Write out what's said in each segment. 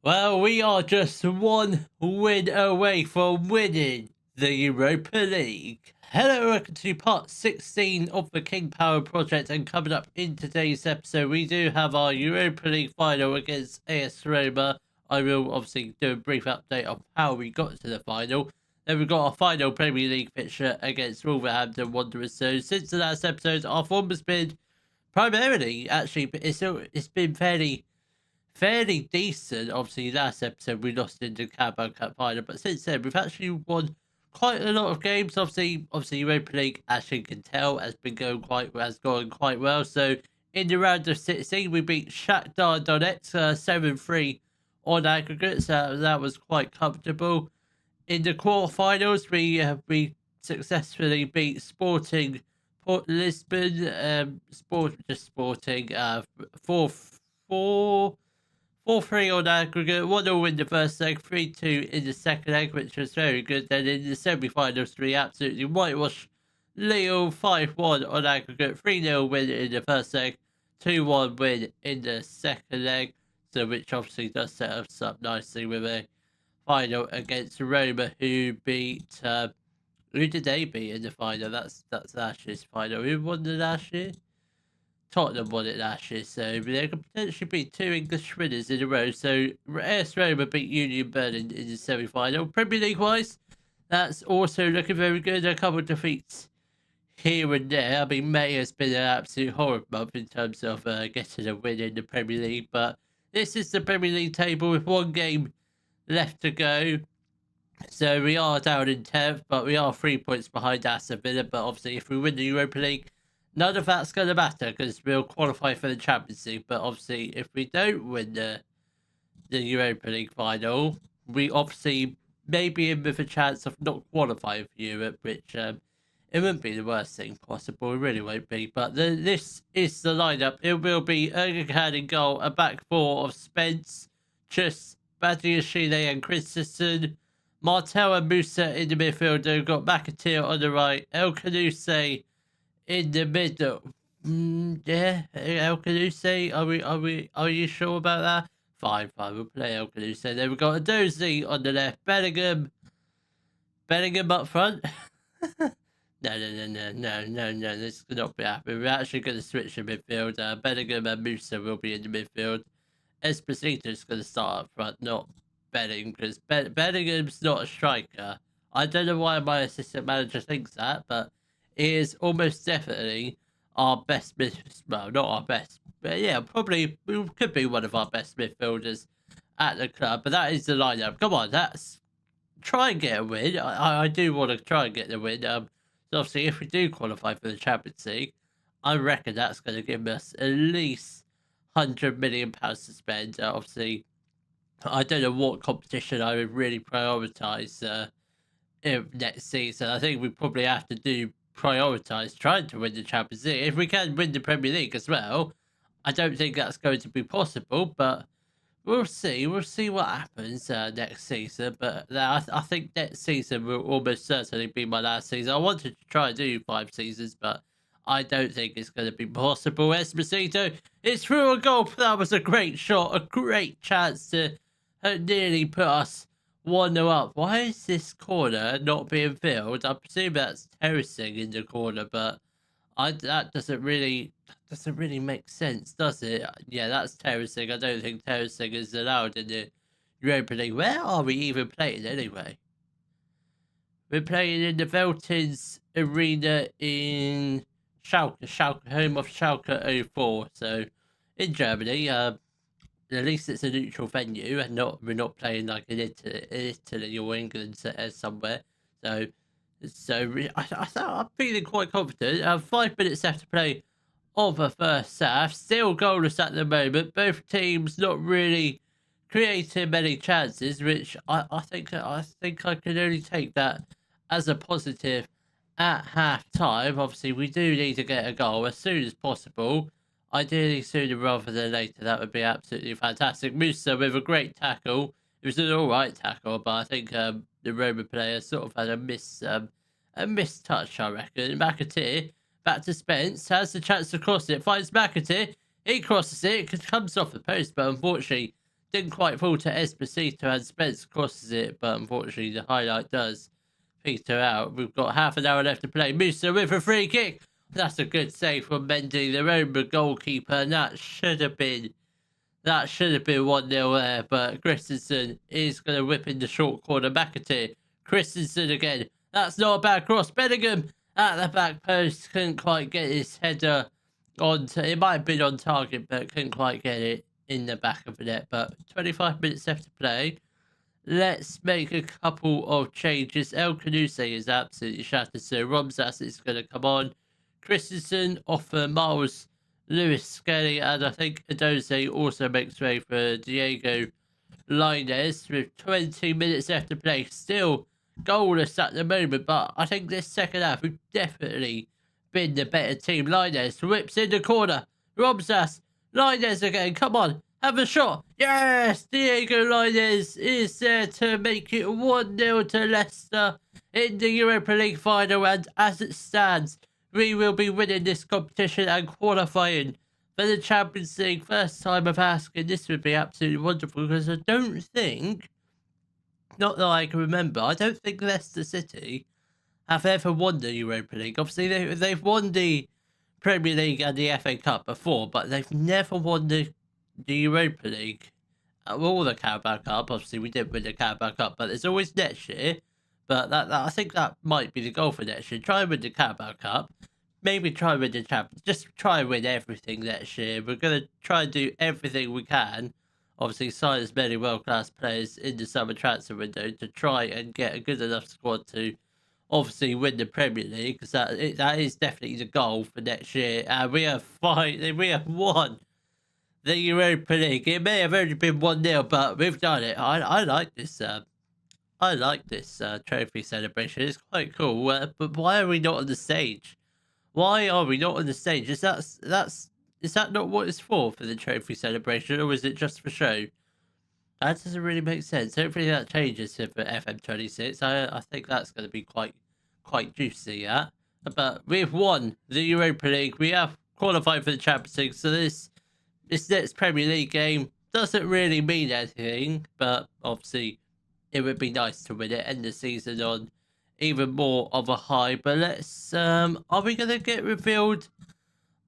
Well, we are just one win away from winning the Europa League. Hello, welcome to part 16 of the King Power project, and coming up in today's episode, we do have our Europa League final against AS Roma. I will obviously do a brief update of how we got to the final. Then we've got our final Premier League fixture against Wolverhampton Wanderers. So since the last episode, our form has been primarily, actually, it's been fairly decent. Obviously, last episode we lost in the Carabao Cup final, but since then we've actually won quite a lot of games. Obviously, Europa League, as you can tell, has gone quite well. So in the round of 16, we beat Shakhtar Donetsk 7-3 on aggregate. So that was quite comfortable. In the quarterfinals, we successfully beat Sporting Port Lisbon. Sporting 4-3 on aggregate, 1-0 in the first leg, 3-2 in the second leg, which was very good. Then in the semi-finals, we absolutely whitewashed Lille 5-1 on aggregate, 3-0 win in the first leg, 2-1 win in the second leg, so which obviously does set us up nicely with a final against Roma, who beat, who did they beat in the final? That's last year's final. Who won the last year? Tottenham won it last year, so there could potentially be two English winners in a row. So AS Roma beat Union Berlin in the semi-final. Premier League wise, that's also looking very good. A couple of defeats here and there. I mean, May has been an absolute horror month in terms of getting a win in the Premier League, but this is the Premier League table with one game left to go. So we are down in 10th, but we are 3 points behind Aston Villa. But obviously, if we win the Europa League, none of that's going to matter because we'll qualify for the Champions League. But obviously, if we don't win the Europa League final, we obviously may be in with a chance of not qualifying for Europe, which it wouldn't be the worst thing possible. It really won't be. But this is the lineup. It will be Erling in goal, a back four of Spence, Chus, Badiashile and Christensen, Martel and Musa in the midfield. We've got McAteer on the right, El Kanousse in the middle. Yeah, El Kanousse. Are you sure about that? Fine. We'll play El Kanousse. Then we've got a Dozy on the left, Bellingham up front. No. This cannot be happening. We're actually going to switch the midfield. Bellingham and Musa will be in the midfield. Esposito's going to start up front, not Bellingham, because Bellingham's not a striker. I don't know why my assistant manager thinks that, but he is almost definitely our best well, not our best, but yeah, probably could be one of our best midfielders at the club. But that is the lineup. Come on, try and get a win. I do want to try and get the win. So obviously, if we do qualify for the Champions League, I reckon that's going to give us at least £100 million to spend. Obviously, I don't know what competition I would really prioritise next season. I think we probably have to prioritise trying to win the Champions League. If we can win the Premier League as well, I don't think that's going to be possible, but we'll see. We'll see what happens next season. But I think next season will almost certainly be my last season. I wanted to try and do 5 seasons, but I don't think it's going to be possible. Esposito, it's through a goal. That was a great shot, a great chance to nearly put us 1-0 up. Why is this corner not being filled? I presume that's terracing in the corner, but that doesn't really make sense, does it? Yeah, that's terracing. I don't think terracing is allowed in the Europa League. Where are we even playing anyway? We're playing in the Veltins Arena in Schalke, home of Schalke 04. So in Germany, at least it's a neutral venue, and we're not playing like in Italy or England somewhere. So I'm feeling quite confident. 5 minutes left to play of the first half. Still goalless at the moment. Both teams not really creating many chances, which I think I can only take that as a positive at half time. Obviously, we do need to get a goal as soon as possible. Ideally, sooner rather than later. That would be absolutely fantastic. Musa with a great tackle. It was an all right tackle, but I think the Roma player sort of had a missed touch, I reckon. McAteer back to Spence, has the chance to cross it, finds McAteer. He crosses it, comes off the post, but unfortunately didn't quite fall to Esposito and Spence crosses it, but unfortunately the highlight does peter out. We've got half an hour left to play. Musa with a free kick. That's a good save from Mendy, their own goalkeeper, and that should have been 1-0 there, but Christensen is going to whip in the short corner. McAteer. Christensen again. That's not a bad cross. Bellingham at the back post. Couldn't quite get his header on. It might have been on target, but couldn't quite get it in the back of the net. But 25 minutes left to play. Let's make a couple of changes. El Canuse is absolutely shattered, so Romsas is going to come on. Christensen off for Miles Lewis Skelly, and I think Adoze also makes way for Diego Lainez with 20 minutes left to play. Still goalless at the moment, but I think this second half we've definitely been the better team. Lainez whips in the corner. Romsas, Lainez again, come on, have a shot. Yes, Diego Lainez is there to make it 1-0 to Leicester in the Europa League final, and as it stands, we will be winning this competition and qualifying for the Champions League. First time of asking, this would be absolutely wonderful because I don't think, not that I can remember, I don't think Leicester City have ever won the Europa League. Obviously, they've won the Premier League and the FA Cup before, but they've never won the Europa League or the Carabao Cup. Obviously, we didn't win the Carabao Cup, but there's always next year. But that I think that might be the goal for next year. Try and win the Carabao Cup. Maybe try and win the Champions. Just try and win everything next year. We're going to try and do everything we can. Obviously, sign as many world-class players in the summer transfer window to try and get a good enough squad to obviously win the Premier League. Because that is definitely the goal for next year. And we have won the Europa League. It may have only been 1-0, but we've done it. I like this. I like this trophy celebration. It's quite cool. But why are we not on the stage? Why are we not on the stage? Is that not what it's for the trophy celebration, or is it just for show? That doesn't really make sense. Hopefully that changes for FM26. I think that's going to be quite juicy. Yeah, but we've won the Europa League. We have qualified for the Champions League. So this next Premier League game doesn't really mean anything. But obviously, it would be nice to win it, end the season on even more of a high. But let's are we gonna get revealed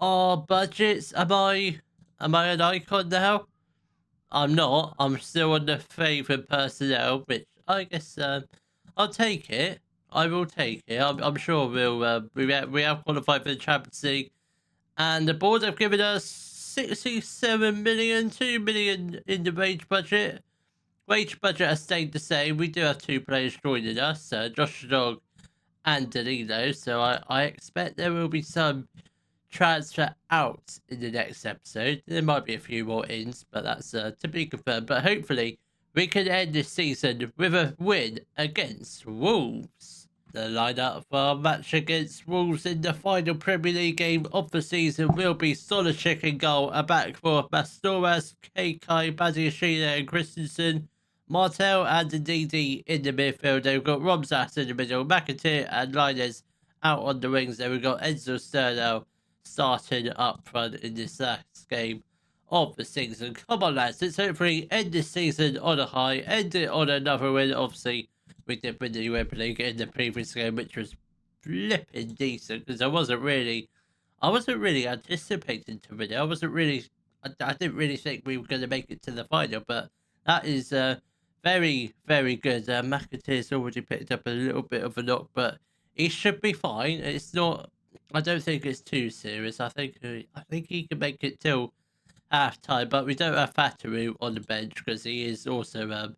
our budgets? Am I an icon now? I'm not. I'm still on the favourite personnel, which I guess I'll take it. I will take it. I'm sure we have qualified for the Champions League, and the board have given us 67 million, 2 million in the wage budget. Wage budget has stayed the same. We do have two players joining us, Josh Dog and Danilo. So I expect there will be some transfer out in the next episode. There might be a few more ins, but that's to be confirmed. But hopefully we can end this season with a win against Wolves. The lineup for our match against Wolves in the final Premier League game of the season will be Solicic in goal, a back for Mastoras, Keikai, Badiashile and Christensen, Martel and Ndidi in the midfield. Then we've got Romsas in the middle, McAteer and Linus out on the wings. Then we've got Enzo Sterno starting up front in this last game of the season. Come on, lads, let's hopefully end this season on a high, end it on another win. Obviously, we did win the Europa League in the previous game, which was flipping decent because I wasn't really anticipating to win it. I didn't really think we were going to make it to the final, but that is very, very good. McAteer's already picked up a little bit of a knock, but he should be fine. It's not. I don't think it's too serious. I think he can make it till half time, but we don't have Fataru on the bench because he is also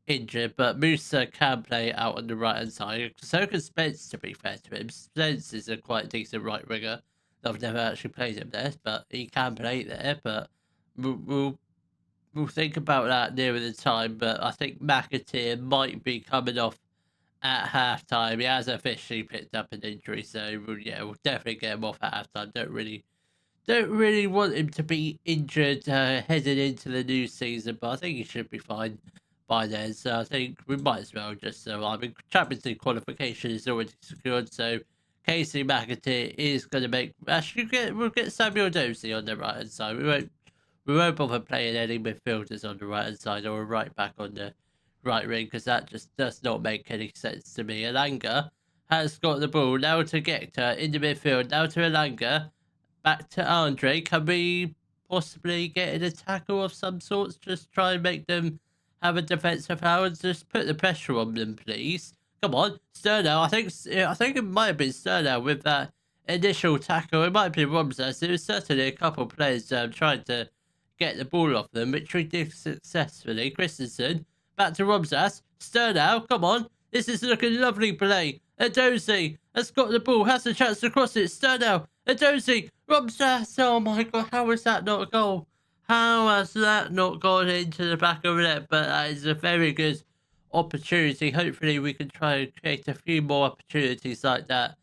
injured. But Musa can play out on the right hand side. So can Spence, to be fair to him. Spence is a quite decent right winger. I've never actually played him there, but he can play there. But we'll think about that nearer the time. But I think McAteer might be coming off at halftime. He has officially picked up an injury, so we'll definitely get him off at halftime. Don't really want him to be injured heading into the new season, but I think he should be fine by then. So I think we might as well just Champions League qualification is already secured, so Casey McAteer is going to make. We'll get Samuel Dozy on the right hand side. we won't bother playing any midfielders on the right hand side or a right back on the right wing because that just does not make any sense to me. Elanga has got the ball now to Gekta in the midfield. Now to Elanga. Back to Andre. Can we possibly get an attacker of some sorts? Just try and make them have a defensive foul and just put the pressure on them, please. Come on, Sterno. I think it might have been Sterno with that initial tackle. It might have been Romsas. There was certainly a couple of players trying to get the ball off them, which we did successfully. Christensen, back to Romsas. Sterno, come on. This is looking lovely play. Edozie has got the ball, has a chance to cross it. Sterno, Edozie, Romsas. Oh my god, how was that not a goal? How has that not gone into the back of the net? But that is a very good opportunity. Hopefully we can try and create a few more opportunities like that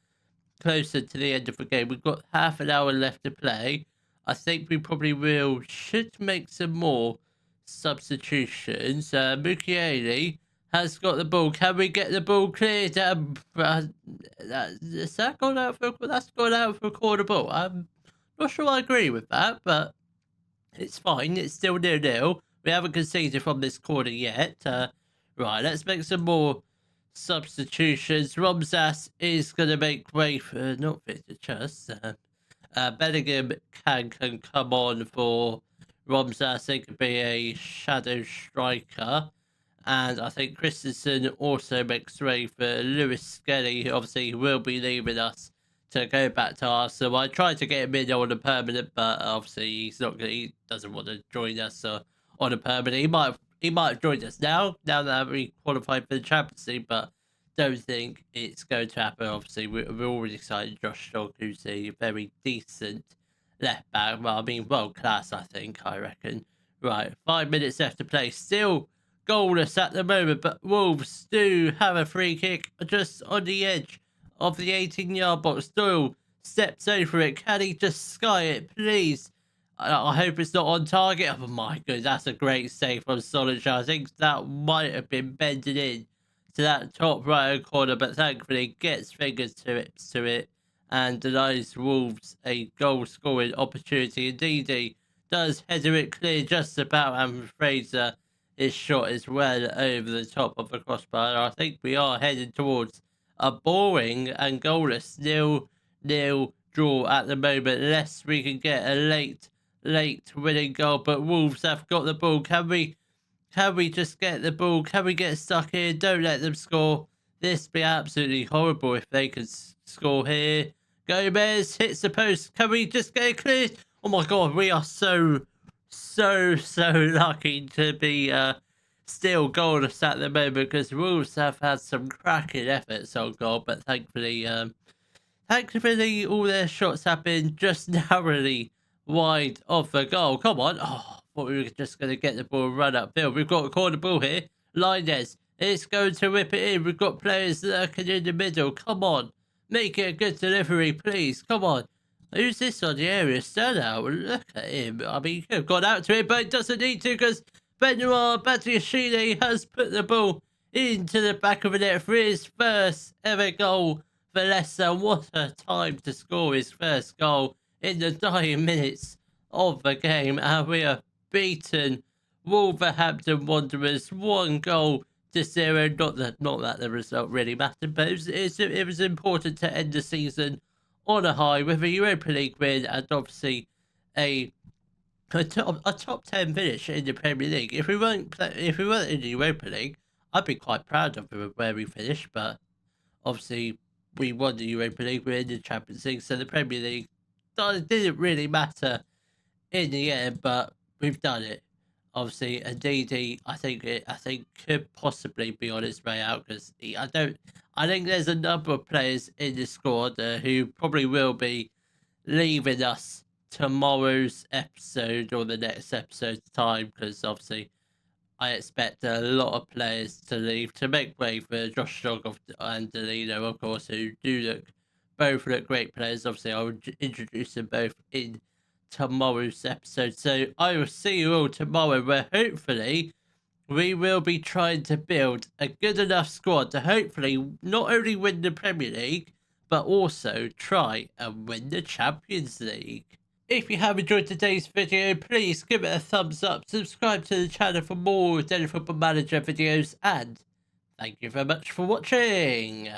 closer to the end of the game. We've got half an hour left to play. I think we probably should make some more substitutions. Mukiele has got the ball. Can we get the ball cleared? That's gone out for a corner ball. I'm not sure I agree with that, but it's fine. It's still 0-0. We haven't conceded from this corner yet. Right, let's make some more substitutions. Romsas is going to make way for not Victor Chus. Bellingham can come on for Romsas. It could be a shadow striker. And I think Christensen also makes way for Lewis Skelly, who obviously will be leaving us to go back to Arsenal. I tried to get him in on a permanent, but obviously he doesn't want to join us on a permanent. He might have joined us now that we qualified for the Champions League, but don't think it's going to happen. Obviously, we're already signed Josh Dog, who's a very decent left back. Well, I mean, world class, I reckon. Right, 5 minutes left to play. Still goalless at the moment, but Wolves do have a free kick just on the edge of the 18-yard box. Doyle steps over it. Can he just sky it, please? I hope it's not on target. Oh my god, that's a great save from Solskjaer. I think that might have been bending in to that top right corner, but thankfully gets fingers to it and denies Wolves a goal scoring opportunity. Indeed, he does header it clear just about, and Fraser is shot as well over the top of the crossbar. I think we are heading towards a boring and goalless 0-0 draw at the moment, unless we can get a late winning goal. But Wolves have got the ball. Can we just get the ball? Can we get stuck here? Don't let them score. This be absolutely horrible if they could score here. Gomez hits the post. Can we just get it cleared? Oh my god, we are so lucky to be still goalless at the moment, because Wolves have had some cracking efforts on goal, but thankfully all their shots have been just narrowly wide of the goal. Come on. Oh, I thought we were just going to get the ball and run upfield. We've got a corner ball here. Linez, it's going to whip it in. We've got players lurking in the middle. Come on. Make it a good delivery, please. Come on. Who's this on the area? Sterno, look at him. I mean, you could have gone out to it, but it doesn't need to, because Benoit Badiashile has put the ball into the back of the net for his first ever goal for Leicester. What a time to score his first goal in the dying minutes of the game. And we have beaten Wolverhampton Wanderers 1-0-0. Not that the result really mattered, but it was important to end the season on a high with a Europa League win and obviously a top 10 finish in the Premier League. If we weren't in the Europa League, I'd be quite proud of where we finished. But obviously, we won the Europa League, we're in the Champions League, so the Premier League didn't really matter in the end. But we've done it. Obviously, Ndidi, I think could possibly be on his way out, because I think there's a number of players in the squad who probably will be leaving us tomorrow's episode or the next episode's time, because obviously I expect a lot of players to leave to make way for Josh Dog and Delino, of course, who both look great players. Obviously, I will introduce them both in tomorrow's episode. So I will see you all tomorrow, where hopefully we will be trying to build a good enough squad to hopefully not only win the Premier League, but also try and win the Champions League. If you have enjoyed today's video, please give it a thumbs up, subscribe to the channel for more Daily Football Manager videos, and thank you very much for watching.